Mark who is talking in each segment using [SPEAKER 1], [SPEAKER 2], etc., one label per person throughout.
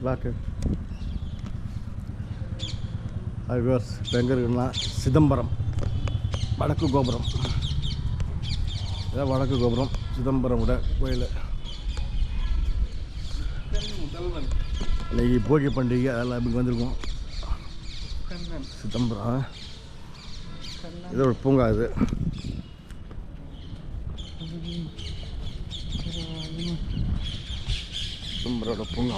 [SPEAKER 1] Park. அதுவர்ஸ் இப்போ எங்கே இருக்குன்னா சிதம்பரம் வடக்கு கோபுரம். இதான் வடக்கு கோபுரம் சிதம்பரம் விட கோயில். இன்னைக்கு போகி பண்டிகை அதெல்லாம் இங்கே வந்திருக்கோம். சிதம்பரம் இது ஒரு பூங்கா. இது சிதம்பரோட பூங்கா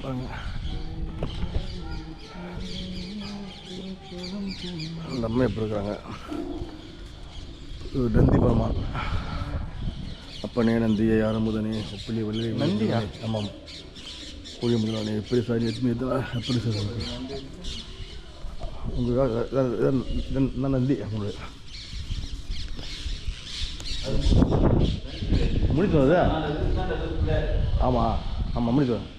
[SPEAKER 1] பாருங்க. அந்த அம்மா எப்படி இருக்கிறாங்க. இது நந்தி பெருமாள். அப்பனே நந்தியை யாரமுதனே ஒப்பிலி வள்ளி நந்தியா. ஆமாம், கோழி முதலானே எப்படி சாரி எதுவுமே எப்படி சார் உங்களுக்கு நந்தி உங்களுக்கு முடிச்சு வருது. ஆமாம் ஆமாம் முடிச்சு வரும்.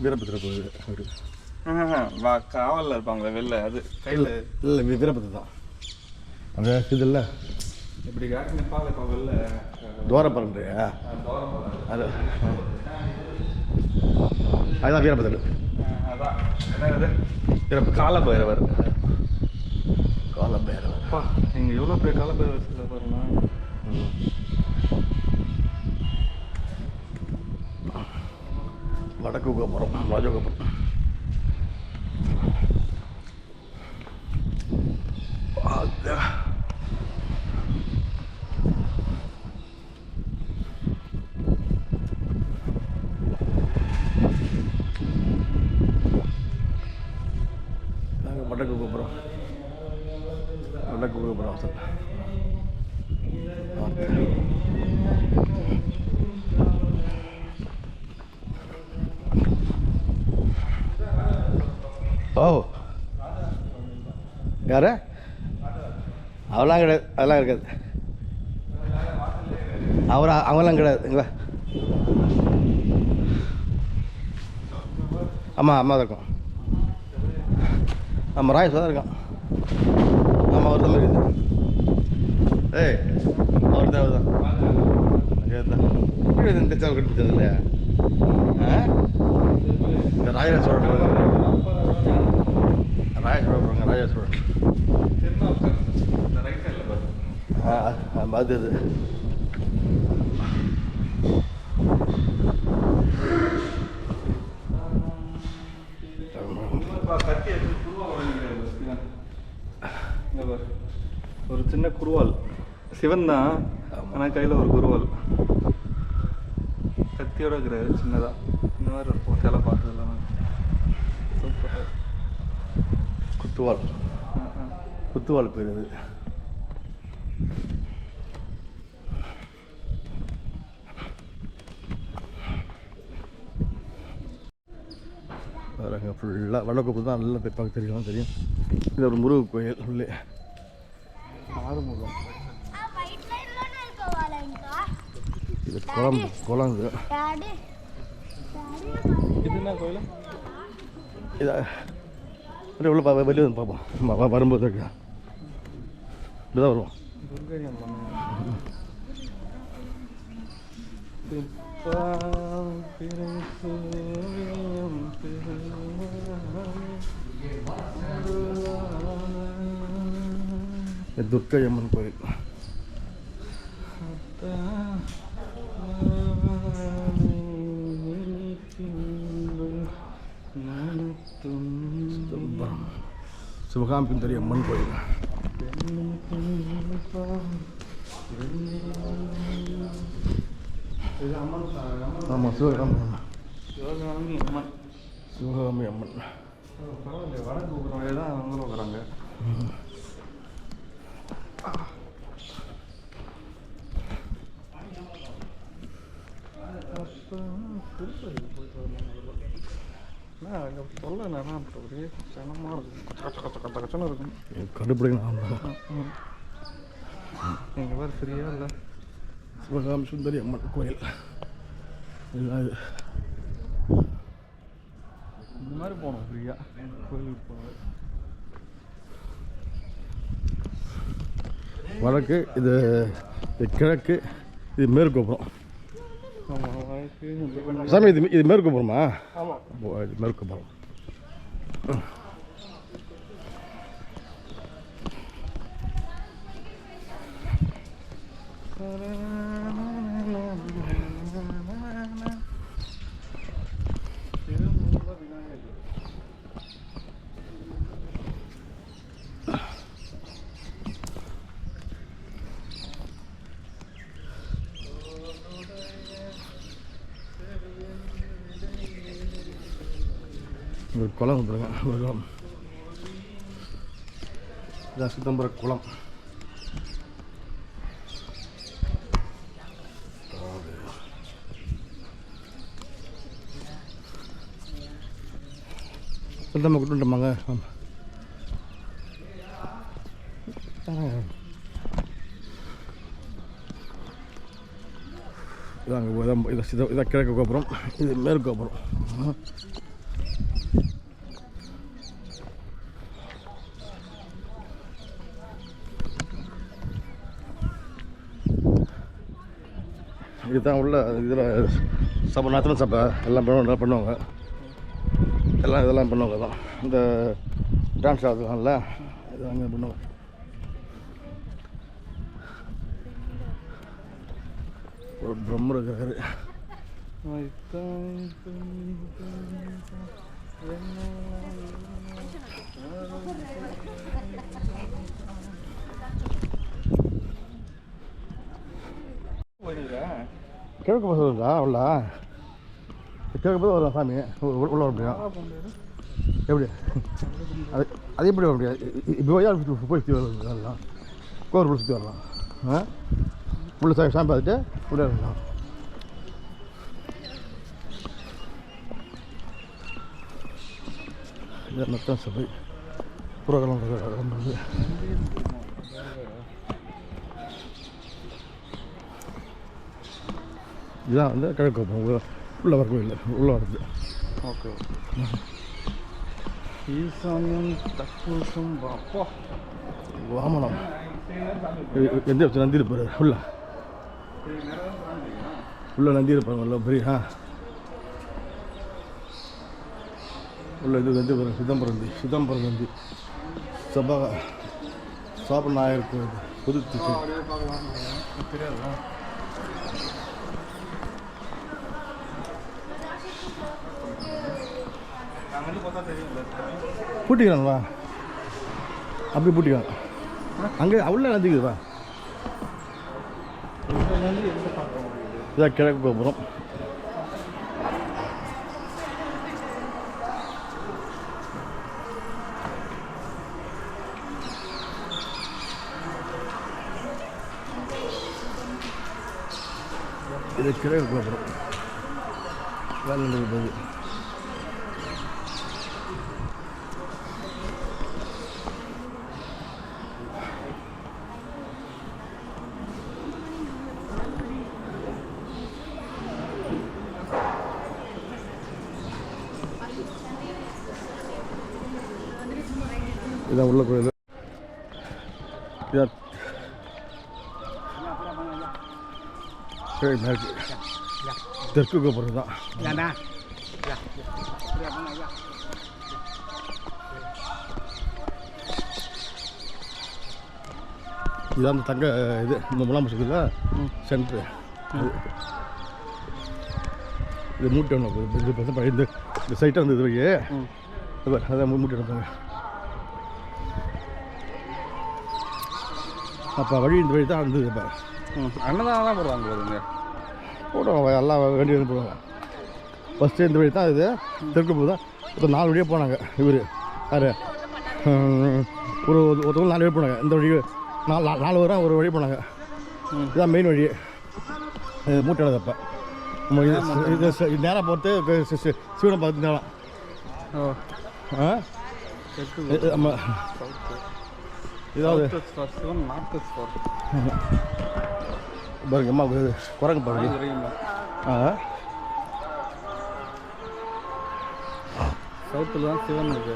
[SPEAKER 1] வீரபத்திர கோயில்
[SPEAKER 2] காவலில் இருப்பாங்களே வெளில, அது கையில்
[SPEAKER 1] இல்லை வீரபத்திர தான். அந்த இது இல்லை
[SPEAKER 2] இப்படி காட்டி நிற்பாங்க இப்போ வெளில
[SPEAKER 1] துவாரப்பரன்றியா அது. அதுதான் வீரபத்திரர்.
[SPEAKER 2] அதான் என்னது காலபைரவர்.
[SPEAKER 1] காலபைரவர்
[SPEAKER 2] அப்பா நீங்கள் எவ்வளோ பெரிய காலபைரவர் சிலை பாருங்க.
[SPEAKER 1] வடக்கு கோபுரம் ராஜகோபுரம். நாங்கள் வடக்கு கோபுரம் வடக்கு கோபுரம் சார். ஓ யார்? அவெல்லாம் கிடையாது, அதெல்லாம் இருக்காது. அவங்களாம் கிடையாது. இங்கே ஆமாம் அம்மா தான் இருக்கும். ஆமாம் ராயஸ் தான் இருக்கான். ஆமாம் அவர் தான் இருக்குது. ஏய் அவர் தேவை தான் இந்த சேவல் கட்டிச்சது இல்லையா? இந்த ராஜராஜ ராஜேஸ்வரன் அது
[SPEAKER 2] ஒரு சின்ன குருவால் சிவன் தான், ஆனால் கையில் ஒரு குருவால் கத்தியோட இருக்கிற சின்னதாக இந்த மாதிரி இருக்கும். சிலை பார்த்ததுலாம் சூப்பர்.
[SPEAKER 1] குத்துவால் பேர் அது. வரங்க ஃபுல்லாக வடக்கோப்பு தான் நல்லா போய் பார்க்க தெரியும். இது ஒரு முருகன் கோயில் உள்ளே ஆறுமுகம். இது குளம். இது
[SPEAKER 2] என்ன கோயில்?
[SPEAKER 1] இதா உள்ள வெளியே வந்து பார்ப்போம். வரும்போது இருக்கா இப்படிதான் வருவோம்.
[SPEAKER 2] துர்கை அம்மன்.
[SPEAKER 1] துர்கை அம்மன் கோயில். சிவகாம்பி அம்மன் கோயில். ஆமாம் சிவகாமி அம்மன். சிவகாமி அம்மன்
[SPEAKER 2] வடக்கு ஊர் தான் அவங்க இருக்கிறாங்க. சொல்ல நேரம் ஒரே சனமாக இருக்கும். கச்சனை இருக்கும்.
[SPEAKER 1] கண்டுபிடிக்கலாம்.
[SPEAKER 2] எங்கள் பேர் ஃப்ரீயாக இல்லை.
[SPEAKER 1] சிவகாமி சுந்தரி அம்மன் கோயில்.
[SPEAKER 2] இந்த மாதிரி போகணும் ஃப்ரீயாக கோயிலுக்கு போகணும்.
[SPEAKER 1] வடக்கு, இது கிழக்கு, இது மேற்கு கோபுரம். சாமி இது மேற்கு கோபுரமா?
[SPEAKER 2] ஆமாம்,
[SPEAKER 1] இது மேற்கு கோபுரம். ஒரு குளம் வந்துருங்க, ஒரு குளம். இதான் சிதம்பரம் குளம். நம்ம கூட்டுமாங்க. இதான் கிழக்கு கோபுரம், இது மேற்கு கோபுரம். இதுதான் உள்ள இதில் சபை நத்தின சபை எல்லாம் பண்ணுவாங்க. இதெல்லாம் பண்ணுவாங்க தான். இந்த டான்ஸ் ஆடுவாங்கல்ல, இது அங்கே பண்ணுவாங்க. ஒரு பிரம்மர் இருக்காரு. கிழக்கு பஸ் வருதா? உள்ள கிழக்கு பஸ் வரும் சாமி, உள்ள வர முடியும். எப்படி அது எப்படி வர முடியாது? இப்போ போய் சுற்றி வரலாம், கோவில் சுற்றி வரலாம். உள்ள சாமி பார்த்துட்டு உள்ளே வரலாம். இதான் நத்தம் சபை புறகலம் பண்ணுறது. இதுதான் வந்து கிழக்கு கோபுரம். உள்ள வர கோயில் உள்ள வருது.
[SPEAKER 2] ஓகே. ஈசானியம் தக்குசம் பாப்பா
[SPEAKER 1] வாமனம் எந்த நந்தி இருப்பார். உள்ள நந்தி இருப்பாங்க பெரிய. உள்ள இது வந்து சிதம்பரம் நந்தி சாப நாயர் கோயில் புதுத்து. பூட்டிக்கிறாங்களா? அப்படி பூட்டிக்கலாம். அங்கே உள்ள நந்திக்குதுவா? இதான் கிழக்கு கோபுரம். இது கிழக்கு கோபுரம். வேலை நடக்குது. இதான் உள்ள கோயில். இதான் தெற்கு கோபுரம் தான். இதான் அந்த தங்க இது இந்த முலாம் இருக்குல்ல சென்ட்ரு. இது மூட்டை ஒன்று இந்த சைட்டாக இருந்தது வையே, அதான் மூட்டை எடுத்தாங்க. அப்போ வழி இந்த வழி தான் இருந்தது. இப்போ
[SPEAKER 2] அன்னதானம் தான் போடுவாங்க
[SPEAKER 1] போடுவாங்க, எல்லாம் வேண்டிய போடுவாங்க. ஃபஸ்ட்டு இந்த வழி தான் இது தெற்கு போது தான். இப்போ 4 வழியாக போனாங்க. இவர் யார் ஒருத்தவங்க 4 வழி போனாங்க. இந்த வழி 4 வரும் ஒரு வழி போனாங்க. இதுதான் மெயின் வழி. மூட்டை எடுத்தப்போ நம்ம இது நேராக பார்த்து சிவனை பார்த்து நேரம். நம்ம இதாவது பாருங்க அம்மா குரங்கு பாருங்க.
[SPEAKER 2] சவுத்தில் தான் சிவன் இருக்கு.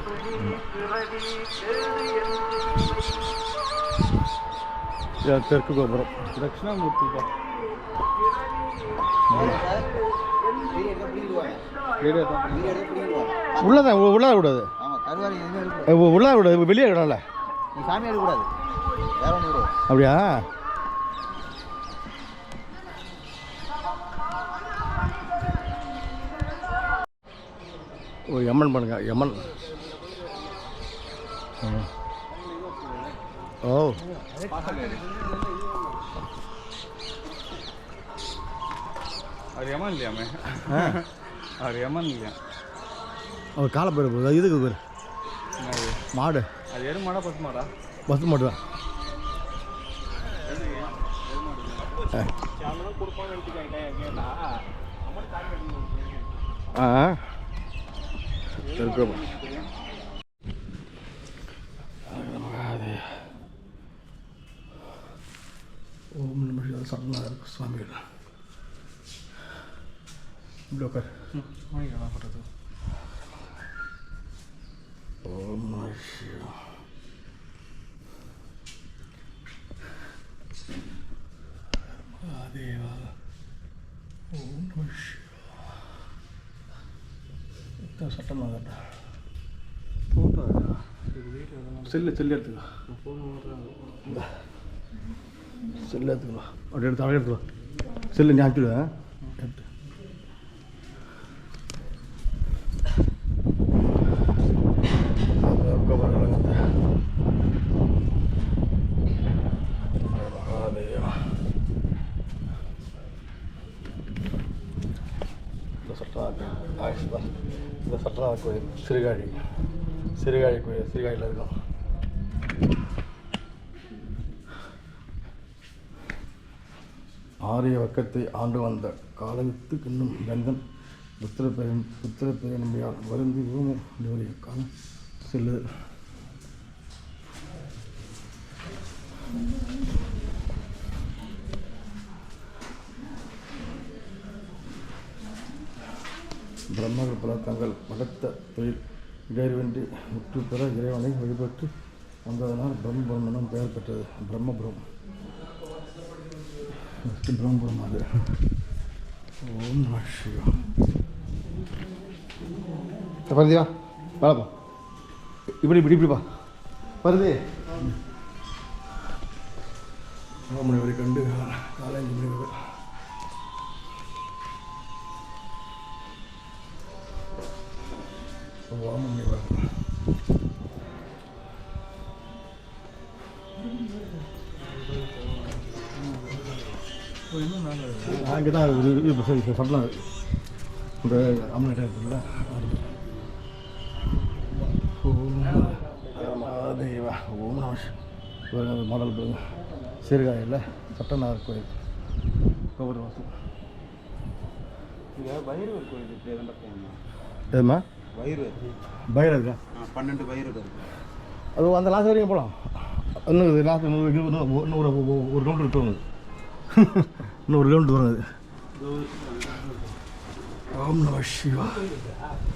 [SPEAKER 1] தெற்கு கோபுரம்.
[SPEAKER 2] தட்சிணாமூர்த்திப்பா.
[SPEAKER 1] உள்ளதான் உள்ளாத கூடாது, உள்ளாத கூடாது, வெளியே இடம்ல
[SPEAKER 3] சாமி எடுக்கக்கூடாது, வேற ஒன்று விடுவோம்.
[SPEAKER 1] அப்படியா? ஓ யமன் பண்ணுங்க, யமன். ஓ
[SPEAKER 2] அவர் யமன் இல்லையாமே. அவர் யமன் இல்லையா?
[SPEAKER 1] அவர் காலை பேர் போகுது. இதுக்கு பேர் மாடு.
[SPEAKER 2] அது எரு மாடா பசு மாடா?
[SPEAKER 1] பசு மாடு தான். ஆ இருக்கும். ஓம் நம சிவாய. சரணா இருக்கு சுவாமி. இப்படி உட்கார். ஓம் நம சிவாய. மகாதேவா. ஓம் நம சிவாய. சட்டம் ஆகட்டா. செல்லு எடுத்துக்கோ. செல்லு எடுத்துக்கோ. அப்படி எடுத்து அப்படியே எடுத்துக்கோ. செல்லு நீ அனுப்பிடுவேன். எடுத்து இந்த சட்டநாத கோயில் சிறுகாழி கோயில். சிறுகாழியில் இருக்கும். ஆரிய வக்கத்தை ஆண்டு வந்த காலத்து இன்னும் கந்தன் புத்திர நம்பியால் வருந்தி ரூமும் காலம் செல்லுது. பிரம்மர்கள் பல தங்கள் மகத்த தொழில் இடைவென்றி முற்று பெற இறைவனை வழிபட்டு வந்ததனால் பிரம்மபுரம் பெயர் பெற்றது. பிரம்மபுரம் பிரம்மபுரம் அது. ஓம் நம சிவாய. பருதியா வாழப்பா. இப்படிப்பா வருது. மணி வரை கண்டு காலை 5 மணி வரை. அங்கே தான் சொல்லலாம். இந்த அம்மன் இருக்குல்ல, தேவா. ஓம் நம சிவாய. மாடல் பாருங்க. சீர்காழியில் சட்டநாதர் கோயில் கோபுர வாசல்.
[SPEAKER 3] பைரவர் கோயில் இப்படி எதாண்டா போகணும்.
[SPEAKER 1] எதுமா பயிர் இருக்கா?
[SPEAKER 3] 12 பயிர் இருக்கு.
[SPEAKER 1] அது அந்த லாஸ்ட் வரைக்கும் போகலாம். இன்னும் லாஸ்ட் ஒரு கிலோமீட்டர் இருக்கும். இன்னும் 1 கிலோமீட்டர் வரும் அது. ஓம் நம சிவா.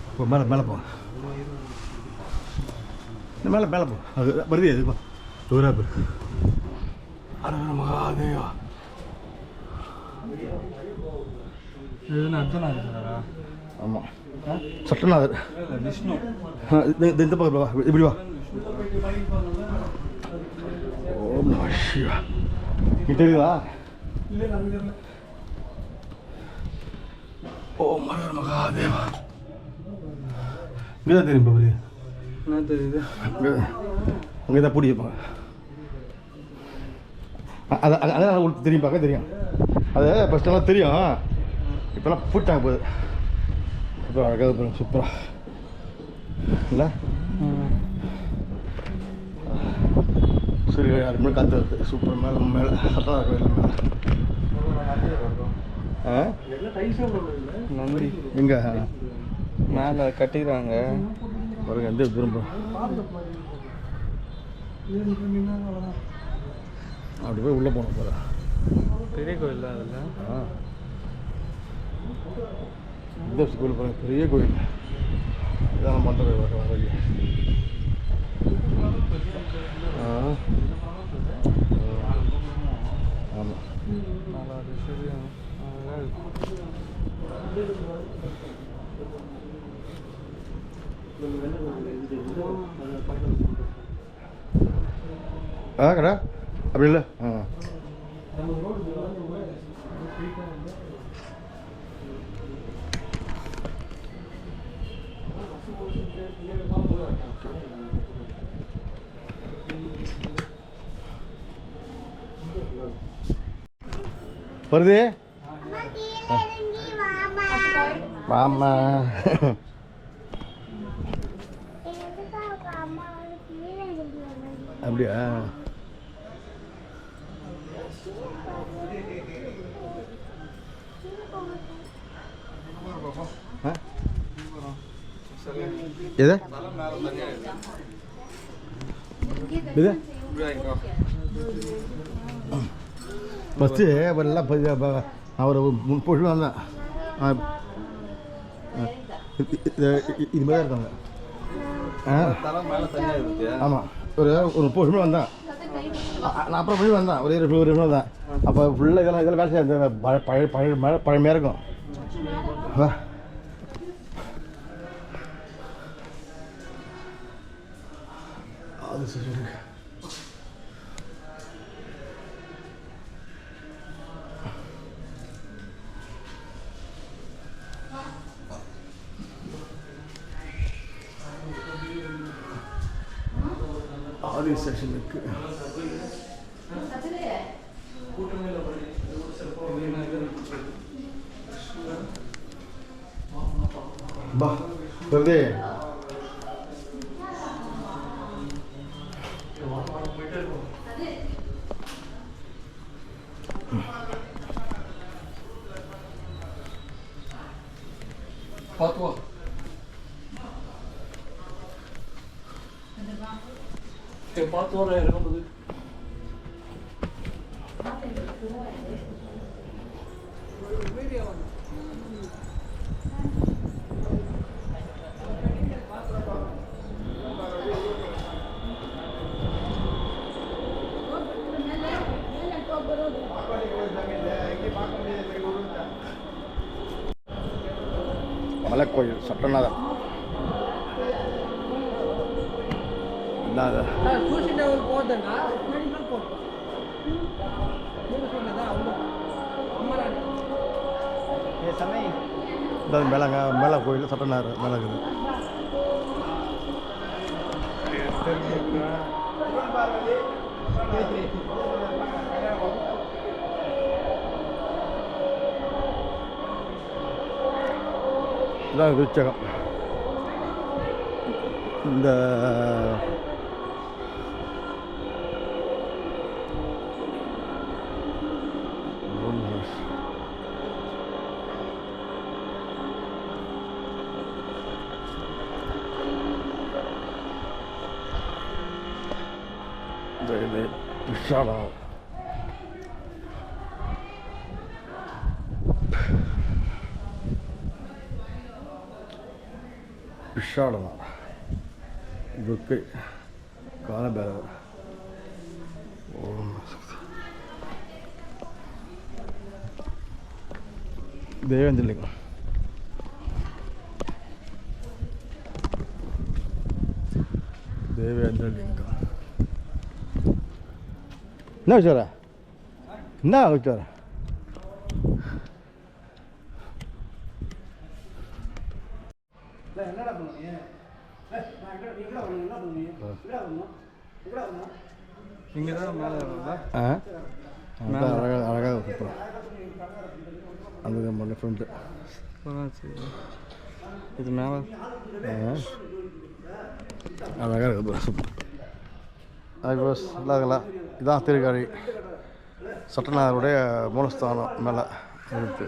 [SPEAKER 1] இப்போ மேலே போ. மேலே போ. அது வருது. அதுப்பா தூரா பேர். மகாதேவா. ஆமாம், சட்டநாதர்
[SPEAKER 2] விஷ்ணு.
[SPEAKER 1] இந்த பக்கம் வா, இப்படி வா. ஓம் நம சிவா. நீ தெரியுதா? ஓம் மகாதேவா. இங்கே தான் தெரியும் பாபு.
[SPEAKER 2] என்ன தெரியுது?
[SPEAKER 1] அங்கே தான் பிடி வைப்பாங்க. அதான் உங்களுக்கு தெரியும், பார்க்க தெரியும். அது ஃபஸ்ட்டெல்லாம் தெரியும், இப்போலாம் போட்டாங்க போகுது. இப்போ அழகாக போகிறோம். சூப்பராக இல்லை? சரி, அது மேலே காற்று வருது. சூப்பர். மேலே சட்டா கோயில் மேலே
[SPEAKER 2] நன்றி
[SPEAKER 1] எங்கே
[SPEAKER 2] மேலே கட்டிடுறாங்க
[SPEAKER 1] பாருங்க. எந்த திரும்ப அப்படி போய் உள்ளே போனோம் போல.
[SPEAKER 2] பெரிய கோயில் தான் அதில்.
[SPEAKER 1] இந்த கோயில் பாருங்க, பெரிய கோயில். இதான் மண்டபம் வழி. கடை அப்படி இல்லை வருது வாமா அப்படியா எது இது ஃபஸ்ட்டு எல்லாம் நான் ஒரு 30 வருஷம் வந்தேன் இது மாதிரி இருக்காங்க ஆமாம் ஒரு 30 வருஷம் வந்தேன் நான் அப்புறம் போய் வந்தேன் ஒரே 2 வருஷம் தான் அப்போ ஃபுல்லாக இதெல்லாம் வேலை செய்ய பழமையாக இருக்கும் வா அது சரி ஆதி செஷனுக்கு பா வருதே
[SPEAKER 2] பார்த்து வா பார்த்து வர இருக்குது
[SPEAKER 1] மலைக்கோயில் சட்டநாதன் மேலே கோயில் சட்டநாதர் மேலே இருக்குது இதான் விருச்சகம் இந்த விஷாலம் விஷாலம் துர்க்கை காலபைரவர் ஓம் தேவேந்திரலிங்கம் தேவேந்திரலிங்கம் என்ன வச்சார என்ன வச்சார
[SPEAKER 2] இங்கே தான் மேலே
[SPEAKER 1] அழகாக அழகாக சூப்பர் அந்த பண்ண ஃப்ரெண்டு
[SPEAKER 2] இது மேலே
[SPEAKER 1] அழகாக இருக்குது சூப்பர் அது பஸ் இல்லாதுங்களா இதுதான் திருக்காழி சட்டநாதருடைய மூலஸ்தானம் மேலே இருக்கு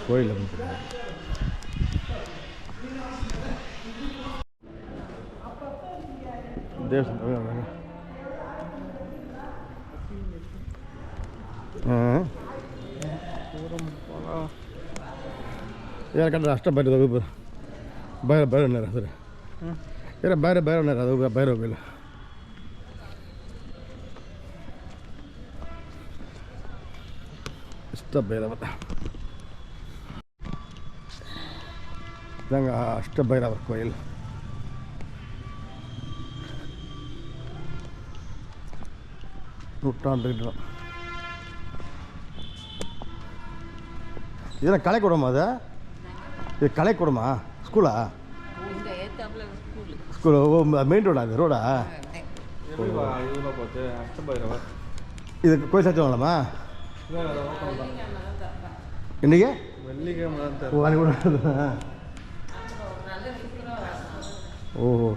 [SPEAKER 1] கோயில் தேவசம் ಯಾಕಂದ್ರೆ ಅಷ್ಟೇ ಬರೋದು ಬೇರೆ ಬೇರೆ ಸರಿ ಏನ ಬೇರೆ ಬೇರೆ ಅದು ಬೇರೆ ಹೋಗಿಲ್ಲ ಇಷ್ಟ ಬೇರೆ ಮತ್ತೆ ನಂಗೆ ಅಷ್ಟ ಭೈರವ ಕೋಯಿಲ್ நூற்றாண்டு இதெல்லாம் கலை கூடமா அது இது கலை கூடமா ஸ்கூலா ஸ்கூல் மெயின் ரோடா அது ரோடா
[SPEAKER 2] இவ்வளோ பார்த்து அஷ்டபைரவ
[SPEAKER 1] இது கோயில் சச்சுவாங்களாமா இன்னைக்கு
[SPEAKER 2] வெள்ளிக்கிழமை தான்
[SPEAKER 1] ஓஹோ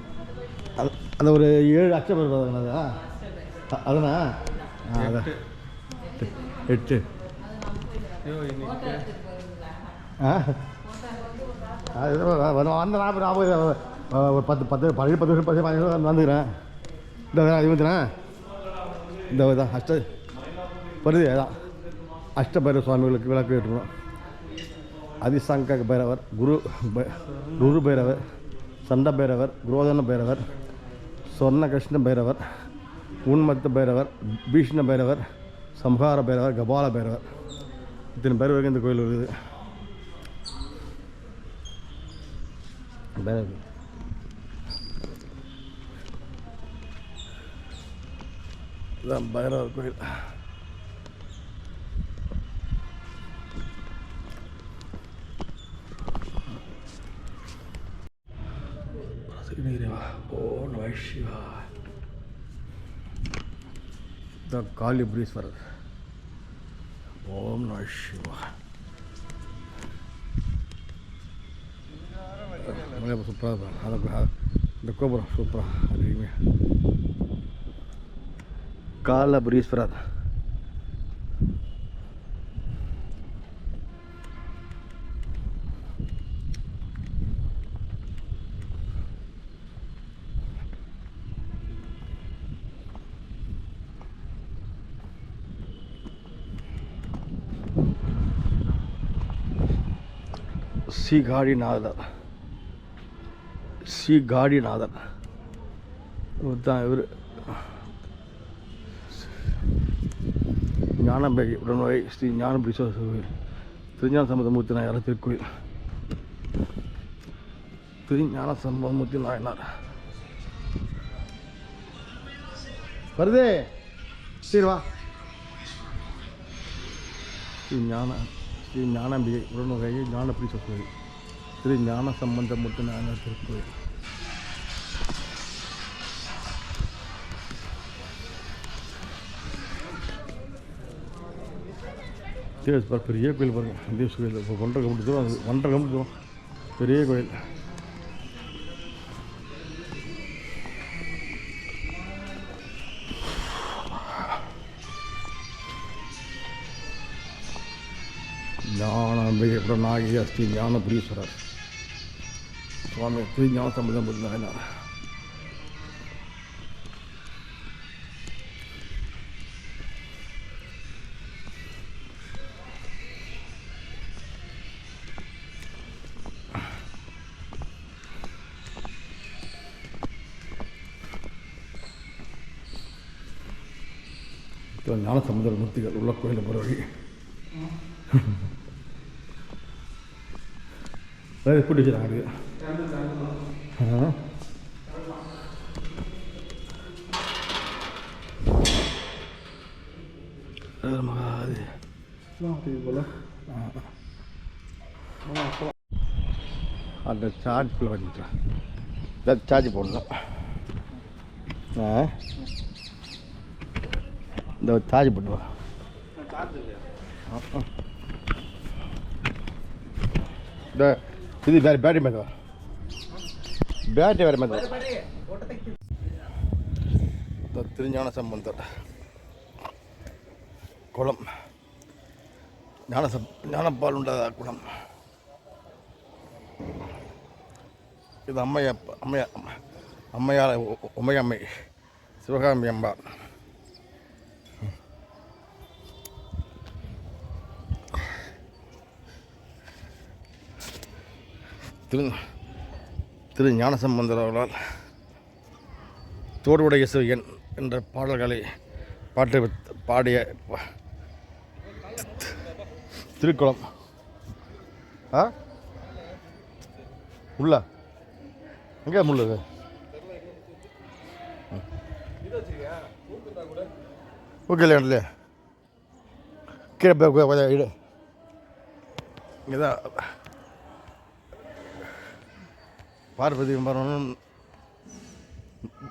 [SPEAKER 1] அது அந்த ஒரு 7 அச்சம் வருவாங்கண்ணா அதுண்ணா அதான் 8 வந்த நான் ஒரு 10 வருஷம் வந்துக்கிறேன் இந்த வந்துண்ணா இந்த இதான் வருது அதான் அஷ்டபைரவ சுவாமிகளுக்கு விளக்கு ஏற்றணும் அதிசங்க பைரவர் குரு பைரவர் சண்ட பைரவர் குரோதன பைரவர் சொர்ண கிருஷ்ண பைரவர் உன்மத்த பைரவர் பீஷ்ண பைரவர் சம்ஹார பைரவர் கபால பைரவர் இத்தனை பைரவருக்கு இந்த கோயில் இருக்குது பைரவர் இதுதான் பைரவர் கோயில் ஓம் நம சிவாய த காளிபுரீஸ்வரர் ஓம் நம சிவாய சூப்பராக அதை இந்த கோபுரம் சூப்பராக அருமையா காலபுரீஸ்வரர் ಗಾಡಿನಾಥರ್ ಗೊತ್ತಾ ಇವರು ஞானபேகி உடனே ஸ்ரீ ஞானபுரீஸ்வரர் கோயில் திருஞான சம்பந்தமூர்த்தி நாயனார் திருக்கோயில் திருஞான சம்பந்தமூர்த்தி நாயனார் வருதே சரி வா ஸ்ரீ ஞானம்பிகை உடனுகை ஞானபுரீஸ்வரர் கோயில் திரு ஞான சம்பந்தமூர்த்தி நாயனார் திருக்கோயில் பெரிய கோயில் பாருங்கள் தேவஸ் கோயில் இப்போ 1.5 கிலோமீட்டர் தூரம் அது 1.5 கிலோமீட்டர் தூரம் பெரிய கோயில் ஞானம்பிகை உடனாகிய ஸ்ரீ ஞானபுரீஸ்வரர் சுவாமி திரு ஞான சம்பந்தமூர்த்தி நாயனார் ஞான சம்பந்தமூர்த்திகள் உள்ள கோயில் போகிற வழி கூட்டி வச்சுருக்காங்க அந்த சார்ஜ் குள்ள வச்சுட்டேன் சார்ஜ் போடணும் இந்த சார்ஜ் போட்டுவா இந்த இது வேறு பேட்டரி மேதவா பேட்டரி வேறு மேதவா இந்த திருஞான சம்பந்தர் குளம் ஞானப்பால் உண்டாத குளம் இது அம்மையார் உமையம்மை சிவகாமி அம்பாள் திரு ஞானசம்பந்தர் அவர்களால் தோடுடைய சிவன் என்ற பாடல்களை பாடிய திருக்குளம் உள்ள எங்கே முள்ளது ஓகே இல்லையா கீழே போய் இடு இங்கே தான் பார்வதி மரணம்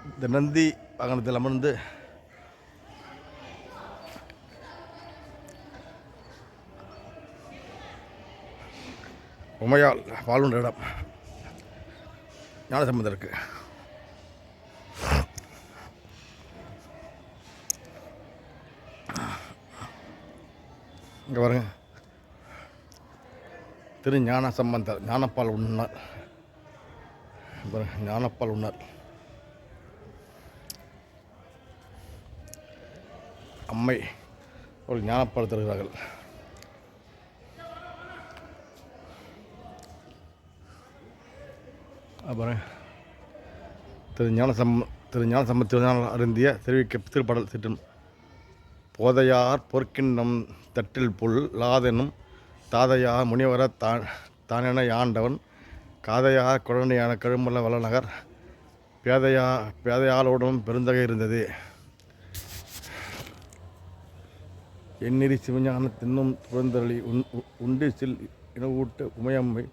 [SPEAKER 1] இந்த நந்தி வாகனத்தில் அமர்ந்து உமையால் வாழ்கின்ற இடம் ஞானசம்பந்தருக்கு. இங்கே பாருங்க, திரு ஞானசம்பந்தர் ஞானப்பால் உண்ணார். ஞானப்பால் உண்ணார். அம்மை ஒரு ஞானப்பால் தருகிறார்கள். அப்புறம் திரு ஞானசம்பந்த திருநாள் அருந்திய தெரிவிக்க திருப்பாடல் திட்டம் போதையார் பொற்கிண்ணம் தட்டில் புல் லாதெனும் தாதையா முனிவர தானென யாண்டவன் காதையா குழந்தையான கழுமல்ல வளநகர் பேதையாளோடும் பெருந்தகை இருந்தது. எண்ணிறி சிவஞான தின்னும் புறந்தரளி உண்டி சில் இனவூட்ட உமையம்மை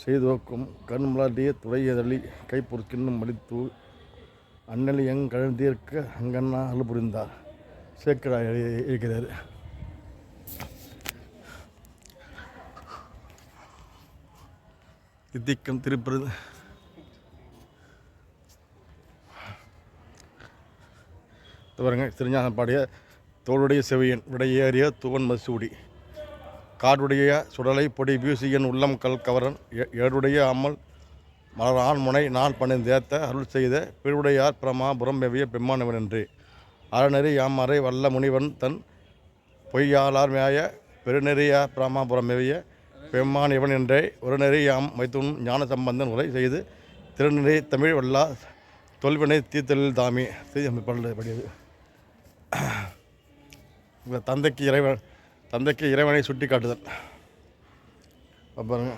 [SPEAKER 1] செய்தோக்கும் கண்மலாடிய துறையதளி கைப்பொறுக்கின்னும் மடித்து அண்ணலியங் கழுந்தீர்க்க அங்கண்ணா அழு புரிந்தார் சேக்கடாய் இருக்கிறார். தித்திக்கும் திருப்பரு பாருங்க. திருஞான பாடிய தோளுடைய செவியன் விடையேறிய துவன் மசூடி காடுடைய சுடலை பொடி வீசியன் உள்ளம் கல் கவரன் ஏடுடைய அம்மல் மலரான் முனை நான் பணிந்தேத்த அருள் செய்த பிறவுடையார் பிரமாபுரம் வெவிய பெம்மானவன் என்று அறநெறி யாமறை வல்ல முனிவன் தன் பொய்யாளார் மேய பெருநெறிய பிரமாபுரம் வெவிய பெம்மான் இவன் என்றே ஒரு நெறி யாம் வைத்தும் ஞான சம்பந்தன் உரை செய்து திருநெறி தமிழ் வல்லா தொல்வினை தீத்தலில் தாமி படியது. தந்தைக்கு இறைவனை சுட்டி காட்டுதல். பாருங்க.